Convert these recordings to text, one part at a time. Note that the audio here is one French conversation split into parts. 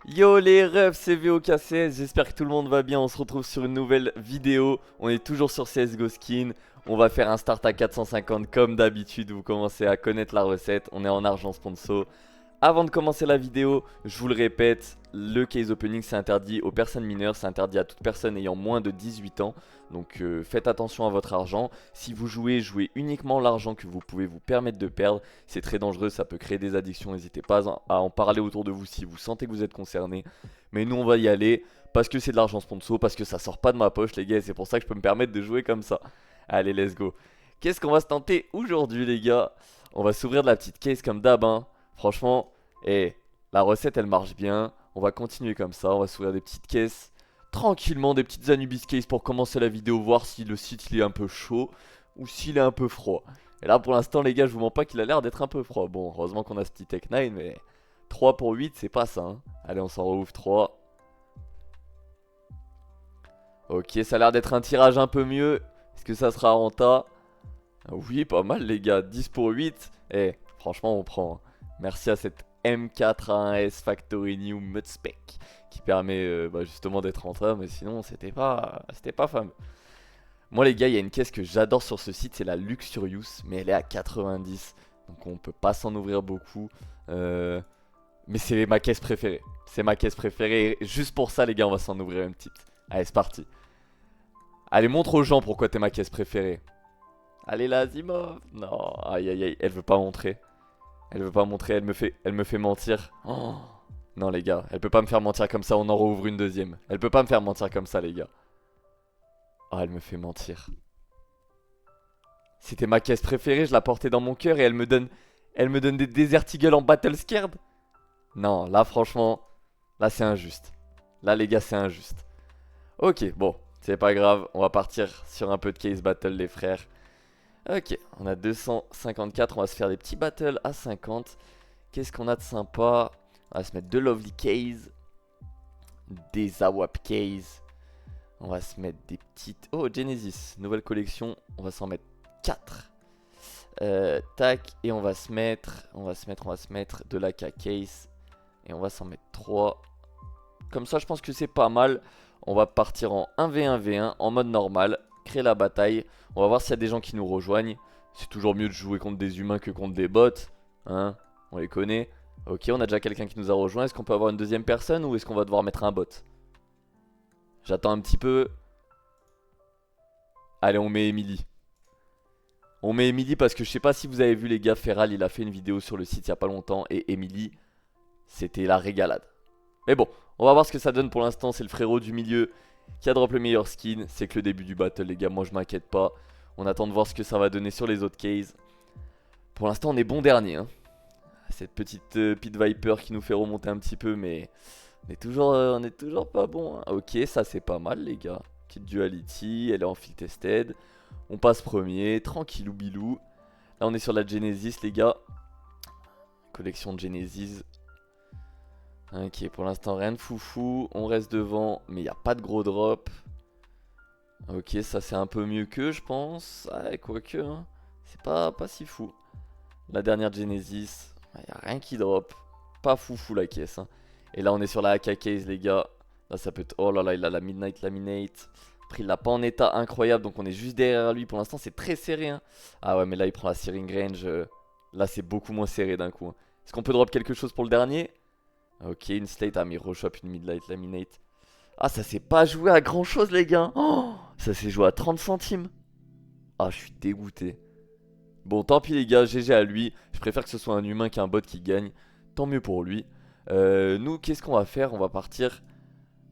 Yo les refs, c'est VOKCS, j'espère que tout le monde va bien, on se retrouve sur une nouvelle vidéo, on est toujours sur CSGO Skin, on va faire un start à 450 comme d'habitude, vous commencez à connaître la recette, on est en argent sponsor. Avant de commencer la vidéo, je vous le répète, le case opening c'est interdit aux personnes mineures, c'est interdit à toute personne ayant moins de 18 ans. Donc faites attention à votre argent. Si vous jouez, jouez uniquement l'argent que vous pouvez vous permettre de perdre. C'est très dangereux, ça peut créer des addictions. N'hésitez pas à en parler autour de vous si vous sentez que vous êtes concerné. Mais nous on va y aller parce que c'est de l'argent sponsor, parce que ça sort pas de ma poche les gars. Et c'est pour ça que je peux me permettre de jouer comme ça. Allez, let's go. Qu'est-ce qu'on va se tenter aujourd'hui les gars? On va s'ouvrir de la petite case comme d'hab hein. Franchement, la recette elle marche bien. On va continuer comme ça, on va s'ouvrir des petites caisses. Tranquillement, des petites Anubis case pour commencer la vidéo, voir si le site il est un peu chaud ou s'il est un peu froid. Et là pour l'instant les gars, je vous mens pas qu'il a l'air d'être un peu froid. Bon, heureusement qu'on a ce petit Tech 9, mais 3 pour 8 c'est pas ça hein. Allez, on s'en rouvre 3. Ok, ça a l'air d'être un tirage un peu mieux. Est-ce que ça sera renta? Oui, pas mal les gars, 10 pour 8. Franchement on prend hein. Merci à cette M4A1S Factory New Mudspec qui permet justement d'être rentable, mais sinon c'était pas fameux. Moi les gars, il y a une caisse que j'adore sur ce site, c'est la Luxurious, mais elle est à 90, donc on peut pas s'en ouvrir beaucoup. Mais c'est ma caisse préférée, c'est ma caisse préférée, et juste pour ça les gars on va s'en ouvrir une petite. Allez c'est parti. Allez montre aux gens pourquoi t'es ma caisse préférée. Allez là Zimov. Non, aïe aïe aïe, elle veut pas montrer. Elle veut pas montrer, elle me fait mentir. Oh. Non les gars, elle peut pas me faire mentir comme ça, on en rouvre une deuxième. Elle peut pas me faire mentir comme ça les gars. Oh, elle me fait mentir. C'était ma caisse préférée, je la portais dans mon cœur et elle me donne des Desert Eagle en Battle Scared. Non, là franchement, là c'est injuste. Là les gars c'est injuste. Ok, bon, c'est pas grave, on va partir sur un peu de case battle les frères. Ok, on a 254, on va se faire des petits battles à 50. Qu'est-ce qu'on a de sympa? On va se mettre deux Lovely Case, des AWAP Case. On va se mettre des petites... Oh, Genesis, nouvelle collection. On va s'en mettre 4. Tac, et on va se mettre de l'AK Case. Et on va s'en mettre 3. Comme ça, je pense que c'est pas mal. On va partir en 1v1v1 en mode normal. Créer la bataille. On va voir s'il y a des gens qui nous rejoignent. C'est toujours mieux de jouer contre des humains que contre des bots. Hein, on les connaît. Ok, on a déjà quelqu'un qui nous a rejoint. Est-ce qu'on peut avoir une deuxième personne ou est-ce qu'on va devoir mettre un bot? J'attends un petit peu. Allez, on met Emily. On met Emily parce que je sais pas si vous avez vu les gars, Feral il a fait une vidéo sur le site il y a pas longtemps. Et Emily, c'était la régalade. Mais bon, on va voir ce que ça donne pour l'instant. C'est le frérot du milieu qui a drop le meilleur skin. C'est que le début du battle les gars, moi je m'inquiète pas. On attend de voir ce que ça va donner sur les autres cases. Pour l'instant on est bon dernier hein. Cette petite Pit Viper qui nous fait remonter un petit peu, mais on est toujours pas bon hein. Ok, ça c'est pas mal les gars. Petite Duality, elle est en field tested. On passe premier, tranquillou bilou. Là on est sur la Genesis les gars. Collection de Genesis. Ok, pour l'instant rien de foufou. On reste devant, mais il n'y a pas de gros drop. Ok, ça c'est un peu mieux que je pense. Ah, quoique, hein. C'est pas si fou. La dernière Genesis, il n'y a rien qui drop. Pas foufou la caisse hein. Et là on est sur la AK case les gars. Là ça peut être... Oh là là, il a la Midnight Laminate. Après il l'a pas en état incroyable, donc on est juste derrière lui. Pour l'instant c'est très serré hein. Ah ouais, mais là il prend la Searing Range. Là c'est beaucoup moins serré d'un coup hein. Est-ce qu'on peut drop quelque chose pour le dernier? Ok, une slate. Ah mais il rechoppe une Midnight Laminate. Ah, ça s'est pas joué à grand chose les gars. Oh, ça s'est joué à 30 centimes. Ah, je suis dégoûté. Bon, tant pis les gars, GG à lui. Je préfère que ce soit un humain qu'un bot qui gagne. Tant mieux pour lui. Nous, qu'est-ce qu'on va faire? On va partir.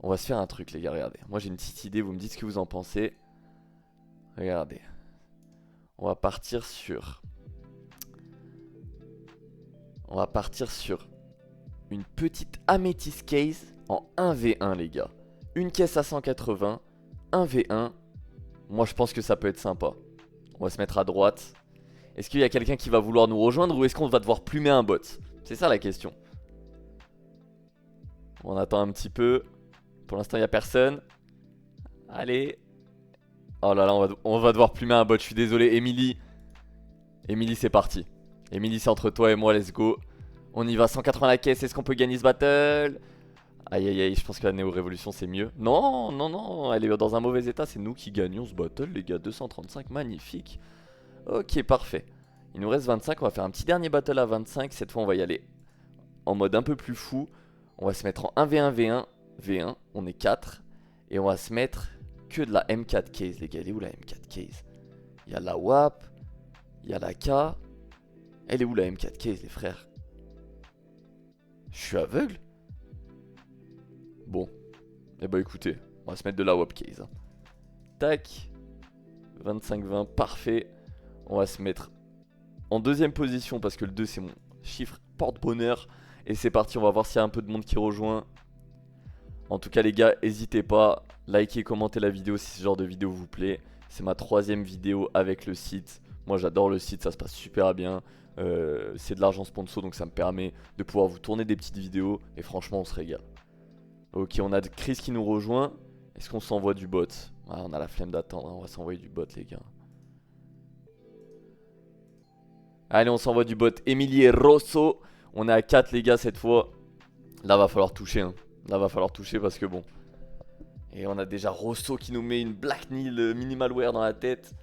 On va se faire un truc les gars, regardez. Moi j'ai une petite idée, vous me dites ce que vous en pensez. Regardez. On va partir sur... On va partir sur une petite Amethyst case en 1v1 les gars. Une caisse à 180, 1v1. Moi je pense que ça peut être sympa. On va se mettre à droite. Est-ce qu'il y a quelqu'un qui va vouloir nous rejoindre ou est-ce qu'on va devoir plumer un bot? C'est ça la question. On attend un petit peu. Pour l'instant il n'y a personne. Allez. Oh là là, on va devoir plumer un bot, je suis désolé. Emily. Emily c'est parti. Emily c'est entre toi et moi, let's go. On y va, 180 la caisse, est-ce qu'on peut gagner ce battle? Aïe aïe aïe, je pense que la Néo Révolution c'est mieux. Non, non, non, elle est dans un mauvais état, c'est nous qui gagnons ce battle les gars, 235, magnifique. Ok, parfait. Il nous reste 25, on va faire un petit dernier battle à 25, cette fois on va y aller en mode un peu plus fou. On va se mettre en 1v1 V1, V1, on est 4. Et on va se mettre que de la M4 case les gars, elle est où la M4 case? Il y a la WAP, il y a la K. Elle est où la M4 case les frères? Je suis aveugle? Bon, eh bah écoutez, on va se mettre de la WAP case. Hein. Tac, 25-20, parfait. On va se mettre en deuxième position parce que le 2 c'est mon chiffre porte-bonheur. Et c'est parti, on va voir s'il y a un peu de monde qui rejoint. En tout cas les gars, n'hésitez pas, likez, commentez la vidéo si ce genre de vidéo vous plaît. C'est ma 3e vidéo avec le site. Moi j'adore le site, ça se passe super bien. C'est de l'argent sponsor donc ça me permet de pouvoir vous tourner des petites vidéos. Et franchement on se régale. Ok, on a Chris qui nous rejoint. Est-ce qu'on s'envoie du bot? Ah, on a la flemme d'attendre, on va s'envoyer du bot les gars. Allez, on s'envoie du bot. Emilie Rosso. On est à 4 les gars cette fois. Là va falloir toucher hein. Là va falloir toucher parce que bon. Et on a déjà Rosso qui nous met une Black Nil Minimalware dans la tête.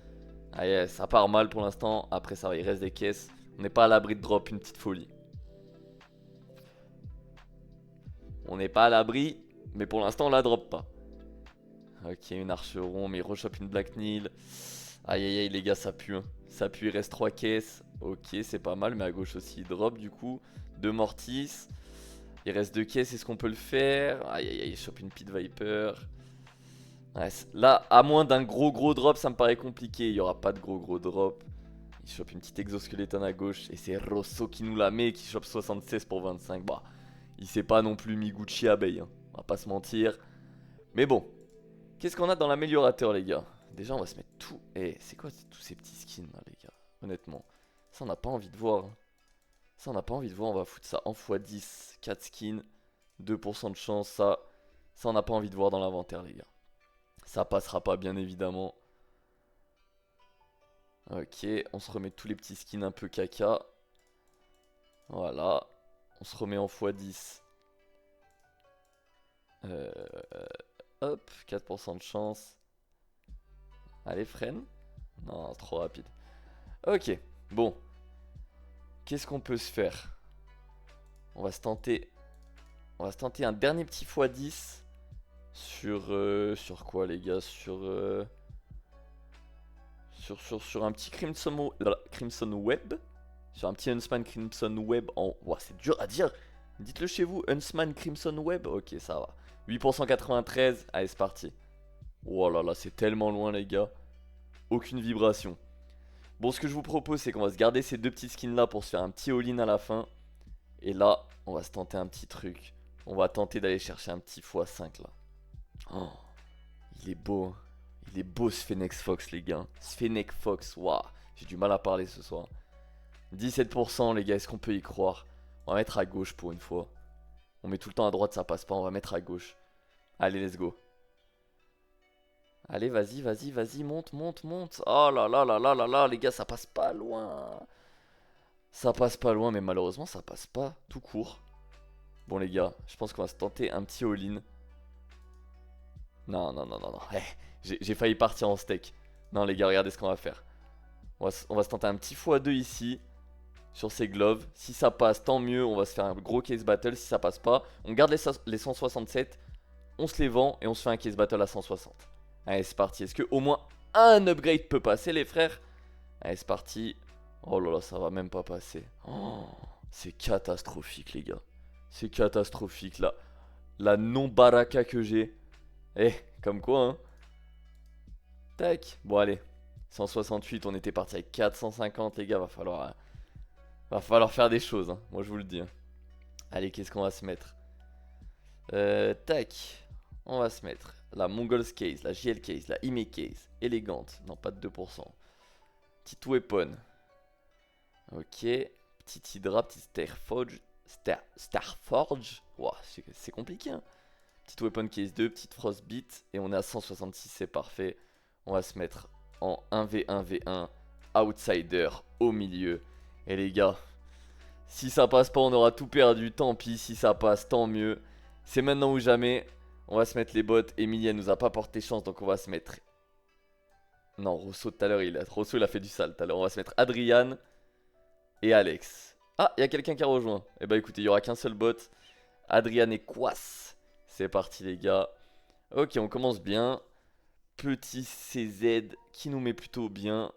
Allez, ça part mal pour l'instant. Après ça va, il reste des caisses. On n'est pas à l'abri de drop une petite folie. On n'est pas à l'abri, mais pour l'instant on la drop pas. Ok, une archeron, mais il rechoppe une Black Nil. Aïe aïe aïe les gars, ça pue hein. Ça pue, il reste 3 caisses. Ok, c'est pas mal, mais à gauche aussi il drop du coup. 2 Mortis. Il reste 2 caisses, est-ce qu'on peut le faire? Aïe aïe aïe, il chope une Pit Viper. Ouais, là, à moins d'un gros drop, ça me paraît compliqué. Il n'y aura pas de gros drop. Il chope une petite exoskeleton à gauche. Et c'est Rosso qui nous la met, qui chope 76 pour 25. Bah, il s'est pas non plus mis Gucci abeille. Hein. On va pas se mentir. Mais bon. Qu'est-ce qu'on a dans l'améliorateur, les gars? Déjà, on va se mettre tout. Eh, c'est quoi tous ces petits skins, là, les gars? Honnêtement. Ça, on n'a pas envie de voir. Hein. Ça, on n'a pas envie de voir. On va foutre ça en x10. 4 skins. 2% de chance. Ça, on n'a pas envie de voir dans l'inventaire, les gars. Ça passera pas bien évidemment. Ok, on se remet tous les petits skins un peu caca. Voilà. On se remet en x10. Hop, 4% de chance. Allez, freine. Non, trop rapide. Ok, bon. Qu'est-ce qu'on peut se faire? On va se tenter. On va se tenter un dernier petit x10. Sur quoi les gars? Sur un petit Crimson Web. Sur un petit Huntsman Crimson Web en... Ouah, c'est dur à dire. Dites-le chez vous, Huntsman Crimson Web. Ok, ça va. 8% 93. Allez, c'est parti. Oh là là, c'est tellement loin les gars. Aucune vibration. Bon, ce que je vous propose, c'est qu'on va se garder ces deux petits skins là pour se faire un petit all-in à la fin. Et là, on va se tenter un petit truc. On va tenter d'aller chercher un petit x5 là. Oh, il est beau. Hein. Il est beau ce Fennec Fox les gars. Ce Fennec Fox, waouh. J'ai du mal à parler ce soir. 17% les gars, est-ce qu'on peut y croire? On va mettre à gauche pour une fois. On met tout le temps à droite, ça passe pas, on va mettre à gauche. Allez, let's go. Allez, vas-y, monte. Oh là là là là là là, les gars, ça passe pas loin. Ça passe pas loin, mais malheureusement, ça passe pas tout court. Bon, les gars, je pense qu'on va se tenter un petit all-in. Non. J'ai failli partir en steak. Non, les gars, regardez ce qu'on va faire. On va se tenter un petit x2 ici. Sur ces gloves. Si ça passe, tant mieux. On va se faire un gros case battle. Si ça passe pas, on garde les 167. On se les vend et on se fait un case battle à 160. Allez, c'est parti. Est-ce que au moins un upgrade peut passer, les frères? Allez, c'est parti. Oh là là, ça va même pas passer. Oh, c'est catastrophique, les gars. C'est catastrophique, là. La non-baraka que j'ai. Eh, comme quoi, hein. Tac. Bon, allez. 168, on était parti avec 450, les gars. Va falloir faire des choses, hein. Moi, je vous le dis. Hein. Allez, qu'est-ce qu'on va se mettre? Tac. On va se mettre la Mongols Case, la JL Case, la Ime Case. Élégante. Non, pas de 2%. Petite weapon. Ok. Petite Hydra, petite Starforge. Wow, c'est compliqué, hein. Petite Weapon Case 2, petite Frostbeat. Et on est à 166, c'est parfait. On va se mettre en 1v1v1. Outsider au milieu. Et les gars, si ça passe pas, on aura tout perdu. Tant pis, si ça passe, tant mieux. C'est maintenant ou jamais. On va se mettre les bottes. Emilie, elle nous a pas porté chance, donc on va se mettre... Non, Rosso tout à l'heure, Rosso il a fait du sale tout à l'heure. On va se mettre Adrian et Alex. Ah, il y a quelqu'un qui a rejoint. Eh bah écoutez, il y aura qu'un seul bot. Adrian et Quas. C'est parti les gars. Ok, on commence bien. Petit CZ qui nous met plutôt bien.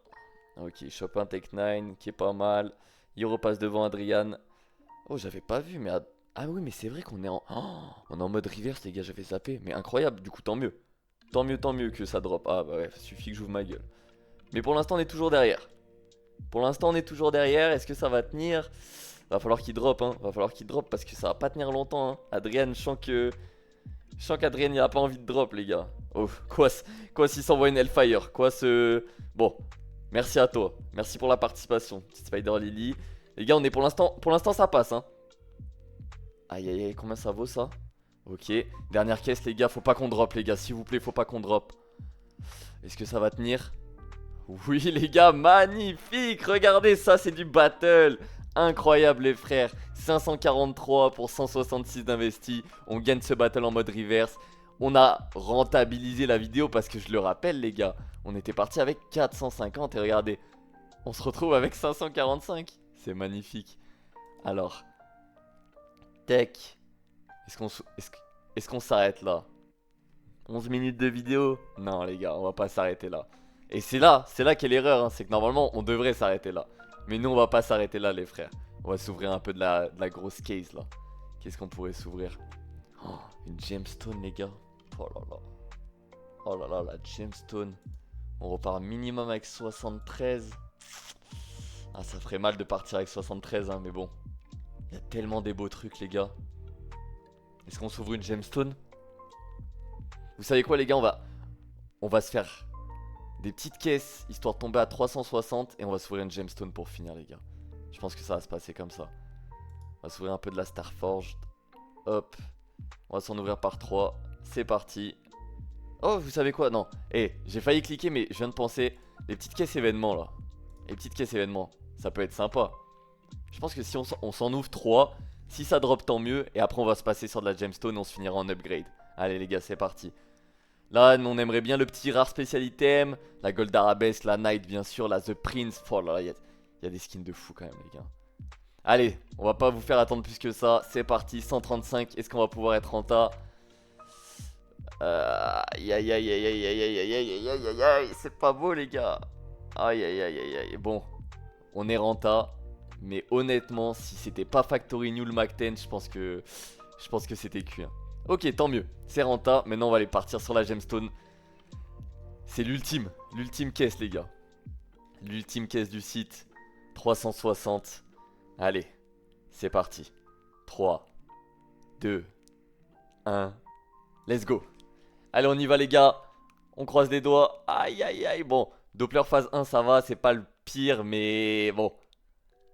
Ok, Chopin Tech 9 qui est pas mal. Il repasse devant Adrian. Oh, j'avais pas vu, mais... Ah oui, mais c'est vrai qu'on est en... Oh, on est en mode reverse, les gars, j'avais zappé. Mais incroyable, du coup, tant mieux. Tant mieux que ça drop. Ah bah ouais, suffit que j'ouvre ma gueule. Mais pour l'instant, on est toujours derrière. Pour l'instant, on est toujours derrière. Est-ce que ça va tenir? Va falloir qu'il drop, hein. Va falloir qu'il drop parce que ça va pas tenir longtemps, hein. Adrian, je sens qu'Adrian, il a pas envie de drop, les gars. Oh, quoi s'il s'envoie une Hellfire? Quoi ce... Bon, merci à toi. Merci pour la participation. Petite Spider Lily. Les gars, on est pour l'instant, ça passe, hein. Aïe aïe aïe, combien ça vaut ça? Ok, dernière caisse les gars, faut pas qu'on drop les gars, s'il vous plaît, faut pas qu'on drop. Est-ce que ça va tenir? Oui les gars, magnifique. Regardez ça, c'est du battle. Incroyable les frères. 543 pour 166 d'investi. On gagne ce battle en mode reverse. On a rentabilisé la vidéo parce que je le rappelle les gars, on était parti avec 450 et regardez, on se retrouve avec 545. C'est magnifique. Alors, tech. Est-ce qu'on s'arrête là? 11 minutes de vidéo? Non les gars, on va pas s'arrêter là. Et c'est là qu'est l'erreur, hein. C'est que normalement on devrait s'arrêter là. Mais nous on va pas s'arrêter là les frères. On va s'ouvrir un peu de la grosse case là. Qu'est-ce qu'on pourrait s'ouvrir? Oh, une gemstone les gars. Oh là là. Oh là là, la gemstone. On repart minimum avec 73. Ah ça ferait mal de partir avec 73 hein, mais bon. Il y a tellement des beaux trucs les gars. Est-ce qu'on s'ouvre une gemstone? Vous savez quoi les gars, on va se faire des petites caisses histoire de tomber à 360 et on va s'ouvrir une gemstone pour finir les gars. Je pense que ça va se passer comme ça. On va s'ouvrir un peu de la Starforged. Hop. On va s'en ouvrir par 3. C'est parti. Oh vous savez quoi? Non. Eh, j'ai failli cliquer mais je viens de penser. Les petites caisses événements là. Les petites caisses événements. Ça peut être sympa. Je pense que si on s'en ouvre 3. Si ça drop tant mieux. Et après on va se passer sur de la gemstone et on se finira en upgrade. Allez les gars c'est parti. Là on aimerait bien le petit rare spécial item. La Gold Arabesque, la Knight bien sûr, la The Prince. Oh là là, il y a des skins de fou quand même les gars. Allez, on va pas vous faire attendre plus que ça. C'est parti, 135. Est-ce qu'on va pouvoir être renta? Aïe aïe aïe aïe aïe aïe aïe aïe aïe aïe aïe aïe. C'est pas beau les gars. Aïe aïe aïe aïe aïe. Bon, on est renta. Mais honnêtement, si c'était pas Factory New le Mac 10, je pense que c'était cuit. Hein. Ok, tant mieux. C'est renta. Maintenant, on va aller partir sur la gemstone. C'est l'ultime caisse, les gars. L'ultime caisse du site. 360. Allez, c'est parti. 3, 2, 1. Let's go. Allez, on y va, les gars. On croise les doigts. Aïe, aïe, aïe. Bon, Doppler phase 1, ça va. C'est pas le pire, mais bon.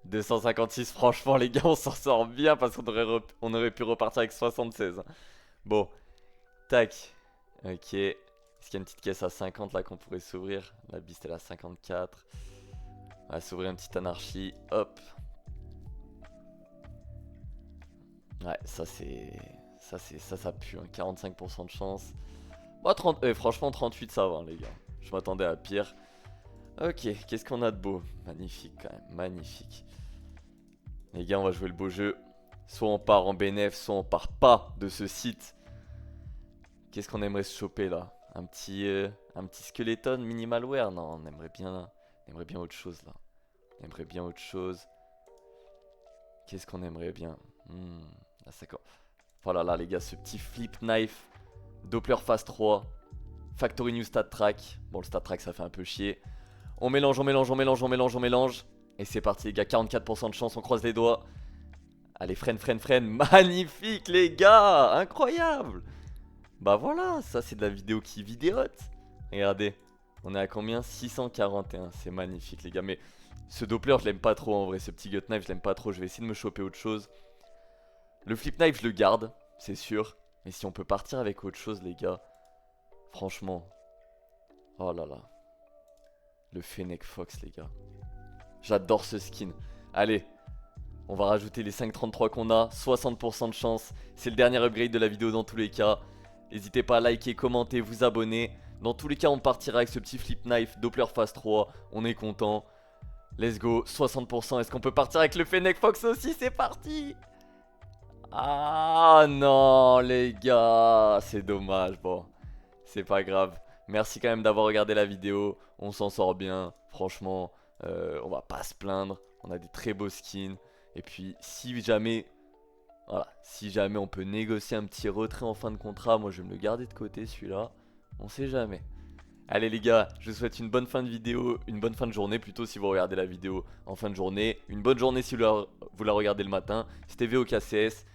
256, franchement, les gars, on s'en sort bien parce qu'on aurait pu repartir avec 76. Hein. Bon, tac. Ok. Est-ce qu'il y a une petite caisse à 50 là qu'on pourrait s'ouvrir? La Beast elle a 54. On va s'ouvrir une petite anarchie. Hop. Ouais, ça pue. Hein. 45% de chance. Bon, franchement, 38 ça va, hein, les gars. Je m'attendais à pire. Ok, qu'est-ce qu'on a de beau? Magnifique quand même, magnifique. Les gars, on va jouer le beau jeu. Soit on part en bénéf, soit on part pas de ce site. Qu'est-ce qu'on aimerait se choper là? Un petit skeleton minimalware? Non, on aimerait bien autre chose là. On aimerait bien autre chose. Qu'est-ce qu'on aimerait bien? Là, ça... Oh là là les gars, ce petit flip knife. Doppler phase 3. Factory New Stat Track. Bon, le Stat Track ça fait un peu chier. On mélange. Et c'est parti les gars, 44% de chance, on croise les doigts. Allez, freine. Magnifique les gars, incroyable. Bah voilà, ça c'est de la vidéo qui vidéote. Regardez, on est à combien? 641, c'est magnifique les gars. Mais ce Doppler je l'aime pas trop en vrai, ce petit gut knife je l'aime pas trop. Je vais essayer de me choper autre chose. Le flip knife je le garde, c'est sûr. Mais si on peut partir avec autre chose les gars, franchement. Oh là là. Le Fennec Fox les gars. J'adore ce skin. Allez, On va rajouter les 5,33 qu'on a, 60% de chance. C'est le dernier upgrade de la vidéo dans tous les cas. N'hésitez pas à liker, commenter, vous abonner. Dans tous les cas, on partira avec ce petit flip knife Doppler Phase 3. On est content. Let's go, 60%. Est-ce qu'on peut partir avec le Fennec Fox aussi? C'est parti! Ah non, les gars, c'est dommage. Bon, c'est pas grave. Merci quand même d'avoir regardé la vidéo. On s'en sort bien. Franchement, on va pas se plaindre. On a des très beaux skins. Et puis, si jamais, voilà, si jamais on peut négocier un petit retrait en fin de contrat, moi je vais me le garder de côté celui-là. On sait jamais. Allez les gars, je vous souhaite une bonne fin de vidéo, une bonne fin de journée plutôt si vous regardez la vidéo en fin de journée. Une bonne journée si vous la regardez le matin. C'était VOKCS